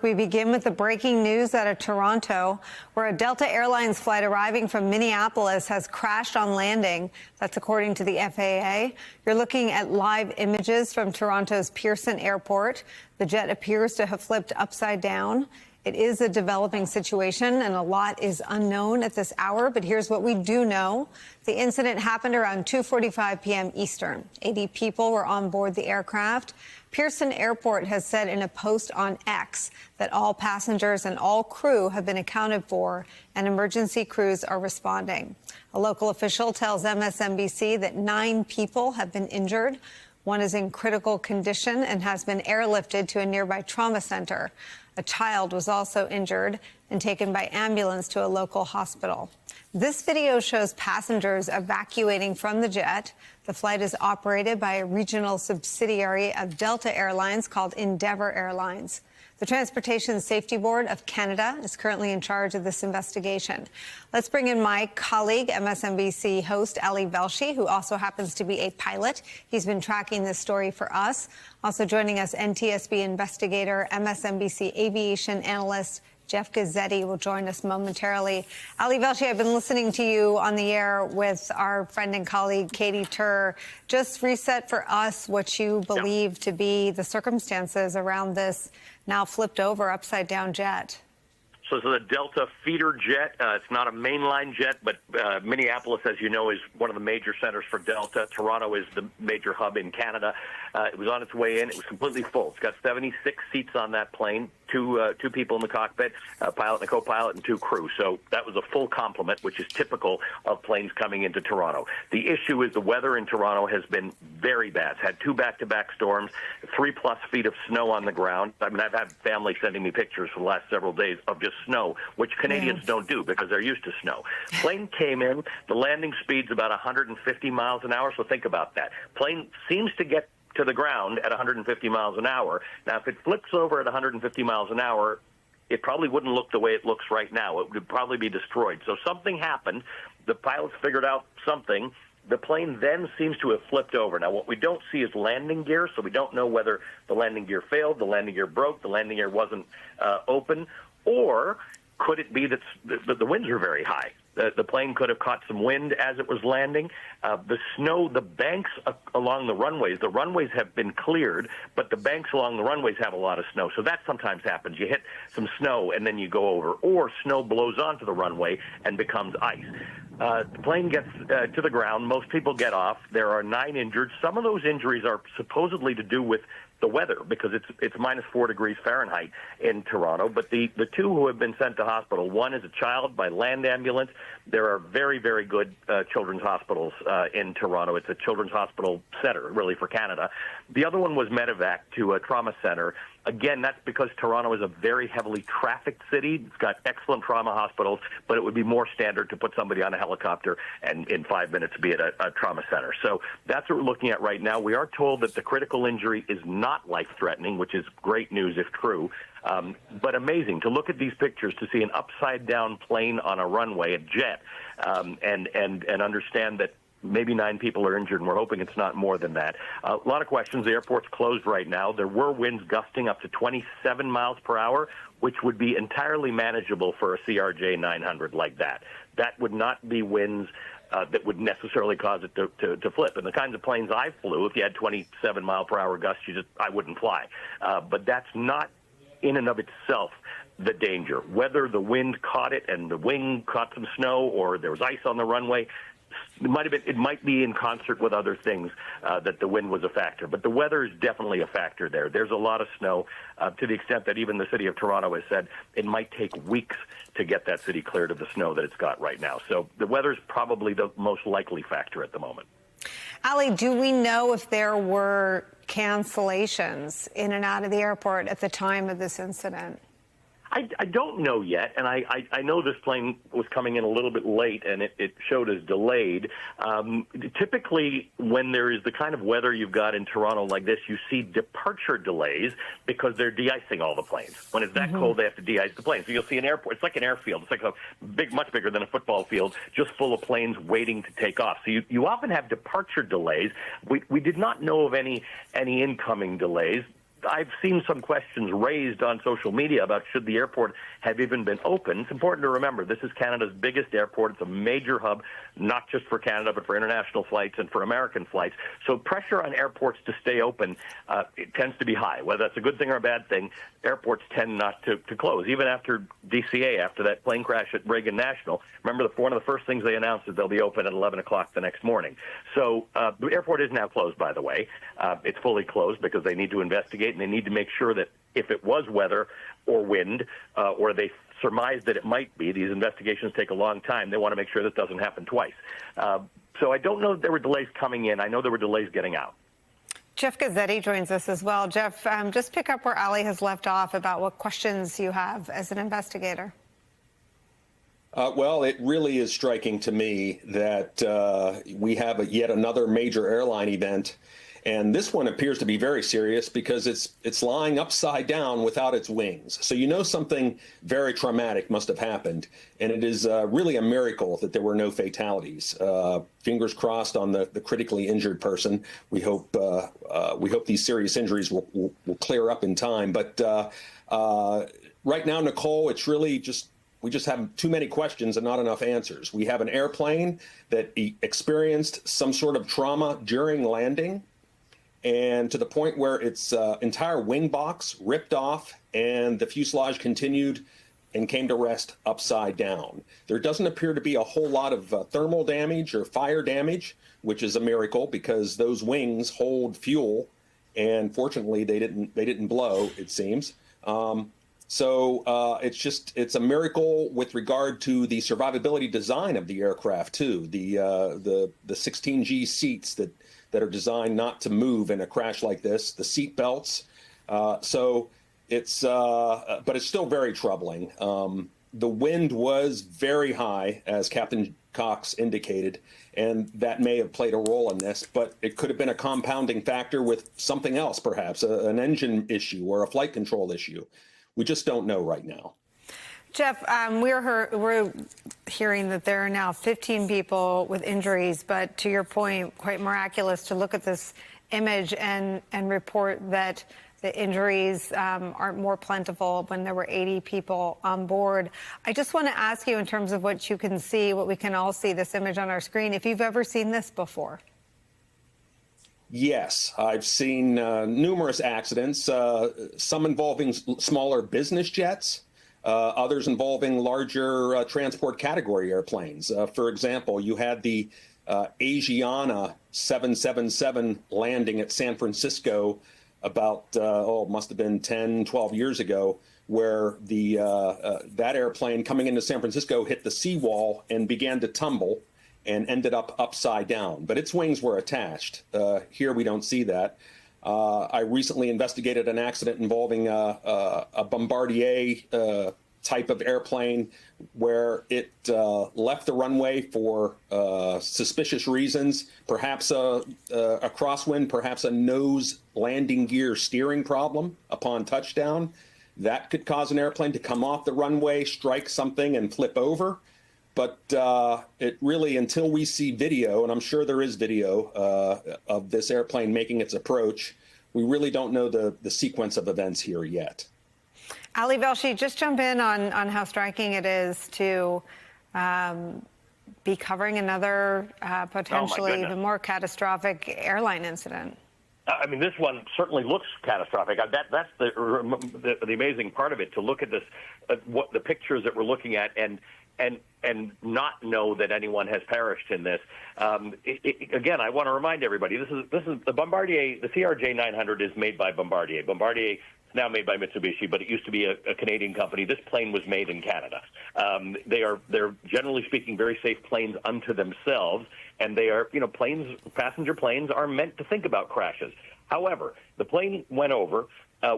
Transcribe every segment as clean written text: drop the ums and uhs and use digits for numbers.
We begin with the breaking news out of Toronto, where a Delta Airlines flight arriving from Minneapolis has crashed on landing. That's according to the FAA. You're looking at live images from Toronto's Pearson Airport. The jet appears to have flipped upside down. It is a developing situation, and a lot is unknown at this hour. But here's what we do know. The incident happened around 2:45 p.m. Eastern. 80 people were on board the aircraft. Pearson Airport has said in a post on X that all passengers and all crew have been accounted for, and emergency crews are responding. A local official tells MSNBC that 9 people have been injured. One is in critical condition and has been airlifted to a nearby trauma center. A child was also injured and taken by ambulance to a local hospital. This video shows passengers evacuating from the jet. The flight is operated by a regional subsidiary of Delta Airlines called Endeavour Airlines. The Transportation Safety Board of Canada is currently in charge of this investigation. Let's bring in my colleague, MSNBC host Ali Velshi, who also happens to be a pilot. He's been tracking this story for us. Also joining us, NTSB investigator, MSNBC aviation analyst Jeff Gazzetti will join us momentarily. Ali Velshi, I've been listening to you on the air with our friend and colleague, Katie Tur. Just reset for us what you believe to be the circumstances around this now flipped over upside down jet. So this is a Delta feeder jet. It's not a mainline jet, but Minneapolis, as you know, is one of the major centers for Delta. Toronto is the major hub in Canada. It was on its way in. It was completely full. It's got 76 seats on that plane, two people in the cockpit, a pilot and a co-pilot, and 2 crew. So that was a full complement, which is typical of planes coming into Toronto. The issue is the weather in Toronto has been very bad. It's had 2 back-to-back storms, 3+ feet of snow on the ground. I mean, I've had family sending me pictures for the last several days of just snow, which Canadians don't do because they're used to snow. Plane came in. The landing speed's about 150 miles an hour, so think about that. Plane seems to get to the ground at 150 miles an hour. Now, if it flips over at 150 miles an hour, it probably wouldn't look the way it looks right now. It would probably be destroyed. So something happened. The pilots figured out something. The plane then seems to have flipped over. Now, what we don't see is landing gear, so we don't know whether the landing gear failed, the landing gear broke, the landing gear wasn't open, or could it be that the winds are very high? The plane could have caught some wind as it was landing. The snow, the banks along the runways have been cleared, but the banks along the runways have a lot of snow. So that sometimes happens. You hit some snow and then you go over, or snow blows onto the runway and becomes ice. The plane gets to the ground. Most people get off. There are 9 injured. Some of those injuries are supposedly to do with the weather, because it's minus 4 degrees Fahrenheit in Toronto. But the 2 who have been sent to hospital, one is a child by land ambulance. There are very, very good children's hospitals in Toronto. It's a children's hospital center, really, for Canada. The other one was medevac to a trauma center. Again, that's because Toronto is a very heavily trafficked city. It's got excellent trauma hospitals, but it would be more standard to put somebody on a helicopter and in 5 minutes be at a trauma center. So that's what we're looking at right now. We are told that the critical injury is not life-threatening, which is great news if true. But amazing to look at these pictures, to see an upside-down plane on a runway, a jet, and understand that maybe 9 people are injured, and we're hoping it's not more than that. A lot of questions. The airport's closed right now. There were winds gusting up to 27 miles per hour, which would be entirely manageable for a CRJ 900 like that. That would not be winds that would necessarily cause it to flip. And the kinds of planes I flew, if you had 27 mile per hour gusts, I wouldn't fly. But that's not in and of itself the danger. Whether the wind caught it and the wing caught some snow, or there was ice on the runway, it might be in concert with other things that the wind was a factor. But the weather is definitely a factor there. There's a lot of snow, to the extent that even the city of Toronto has said it might take weeks to get that city cleared of the snow that it's got right now. So the weather is probably the most likely factor at the moment. Ali, do we know if there were cancellations in and out of the airport at the time of this incident? I don't know yet, and I know this plane was coming in a little bit late, and it showed as delayed. Typically, when there is the kind of weather you've got in Toronto like this, you see departure delays because they're de-icing all the planes. When it's that cold, they have to de-ice the planes. So you'll see an airport. It's like an airfield. It's like a much bigger than a football field, just full of planes waiting to take off. So you often have departure delays. We did not know of any incoming delays. I've seen some questions raised on social media about should the airport have even been open. It's important to remember this is Canada's biggest airport. It's a major hub, not just for Canada, but for international flights and for American flights. So pressure on airports to stay open it tends to be high. Whether that's a good thing or a bad thing, airports tend not to close. Even after DCA, after that plane crash at Reagan National, remember one of the first things they announced is they'll be open at 11 o'clock the next morning. So the airport is now closed, by the way. It's fully closed because they need to investigate, and they need to make sure that if it was weather or wind, or they surmise that it might be, these investigations take a long time. They want to make sure this doesn't happen twice. So I don't know that there were delays coming in. I know there were delays getting out. Jeff Gazzetti joins us as well. Jeff, just pick up where Ali has left off about what questions you have as an investigator. Well, it really is striking to me that we have yet another major airline event. And this one appears to be very serious because it's lying upside down without its wings. So you know something very traumatic must have happened. And it is really a miracle that there were no fatalities. Fingers crossed on the critically injured person. We hope these serious injuries will clear up in time. But right now, Nicolle, it's really we just have too many questions and not enough answers. We have an airplane that experienced some sort of trauma during landing, and to the point where its entire wing box ripped off and the fuselage continued and came to rest upside down. There doesn't appear to be a whole lot of thermal damage or fire damage, which is a miracle because those wings hold fuel, and fortunately they didn't blow, it seems. So it's a miracle with regard to the survivability design of the aircraft too. The 16G seats that are designed not to move in a crash like this, the seat belts. But it's still very troubling. The wind was very high, as Captain Cox indicated, and that may have played a role in this, but it could have been a compounding factor with something else, perhaps an engine issue or a flight control issue. We just don't know right now. Jeff, we're hearing that there are now 15 people with injuries, but to your point, quite miraculous to look at this image and report that the injuries aren't more plentiful when there were 80 people on board. I just want to ask you, in terms of what you can see, what we can all see, this image on our screen, if you've ever seen this before. Yes, I've seen numerous accidents, some involving smaller business jets, others involving larger transport category airplanes. For example, you had the Asiana 777 landing at San Francisco about, must have been 10, 12 years ago, where that airplane coming into San Francisco hit the seawall and began to tumble and ended up upside down, but its wings were attached. Here we don't see that. I recently investigated an accident involving a Bombardier type of airplane where it left the runway for suspicious reasons, perhaps a crosswind, perhaps a nose landing gear steering problem upon touchdown. That could cause an airplane to come off the runway, strike something, and flip over. But it really, until we see video, and I'm sure there is video of this airplane making its approach, we really don't know the sequence of events here yet. Ali Velshi, just jump in on how striking it is to be covering another potentially even more catastrophic airline incident. I mean, this one certainly looks catastrophic. That's the amazing part of it, to look at this, what the pictures that we're looking at, and not know that anyone has perished in this. Again, I want to remind everybody, this is the Bombardier. The CRJ 900 is made by Bombardier. Bombardier is now made by Mitsubishi, but it used to be a Canadian company. This plane was made in Canada. They're generally speaking very safe planes unto themselves, and they are, planes. Passenger planes are meant to think about crashes. However, the plane went over.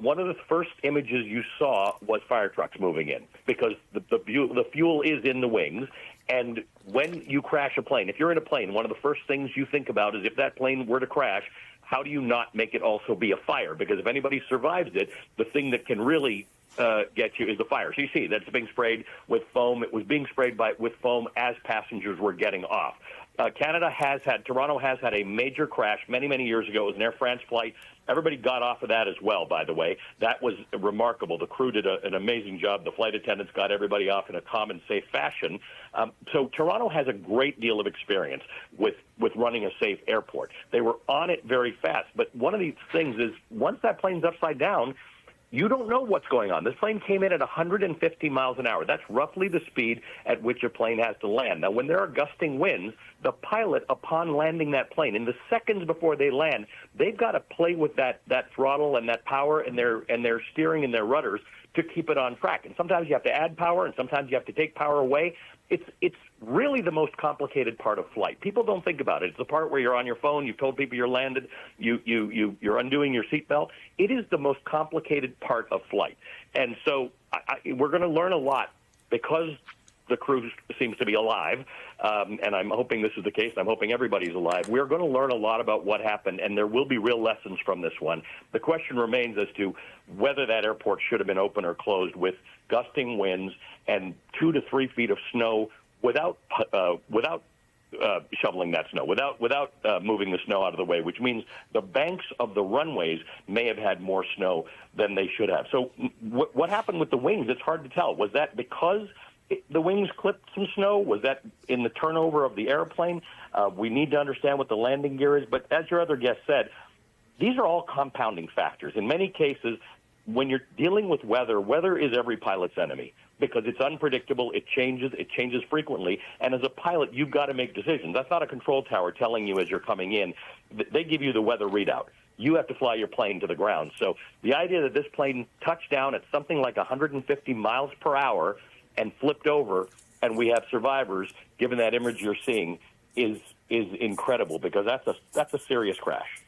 One of the first images you saw was fire trucks moving in, because the fuel is in the wings. And when you crash a plane, if you're in a plane, one of the first things you think about is, if that plane were to crash, how do you not make it also be a fire? Because if anybody survives it, the thing that can really get you is the fire. So you see that's being sprayed with foam. It was being sprayed with foam as passengers were getting off. Toronto has had a major crash many, many years ago. It was an Air France flight Everybody got off of that as well, by the way. That was remarkable. The crew did an amazing job. The flight attendants got everybody off in a calm and safe fashion. So Toronto has a great deal of experience with running a safe airport. They were on it very fast. But one of these things is once that plane's upside down, you don't know what's going on. This plane came in at 150 miles an hour. That's roughly the speed at which a plane has to land. Now, when there are gusting winds, the pilot, upon landing that plane, in the seconds before they land, they've got to play with that throttle and that power and their steering and their rudders to keep it on track. And sometimes you have to add power, and sometimes you have to take power away. It's really the most complicated part of flight. People don't think about it. It's the part where you're on your phone, you've told people you're landed, you're undoing your seatbelt. It is the most complicated part of flight. And so we're going to learn a lot because the crew seems to be alive, and I'm hoping this is the case. I'm hoping everybody's alive. We're going to learn a lot about what happened, and there will be real lessons from this one. The question remains as to whether that airport should have been open or closed with gusting winds and 2 to 3 feet of snow without shoveling that snow, without moving the snow out of the way, which means the banks of the runways may have had more snow than they should have. So what happened with the wings? It's hard to tell. Was that because the wings clipped some snow? Was that in the turnover of the airplane? We need to understand what the landing gear is. But as your other guest said, these are all compounding factors. In many cases, when you're dealing with weather is every pilot's enemy because it's unpredictable, it changes frequently, and as a pilot, you've got to make decisions. That's not a control tower telling you as you're coming in. They give you the weather readout. You have to fly your plane to the ground. So the idea that this plane touched down at something like 150 miles per hour and flipped over, and we have survivors, given that image you're seeing, is incredible because that's a serious crash.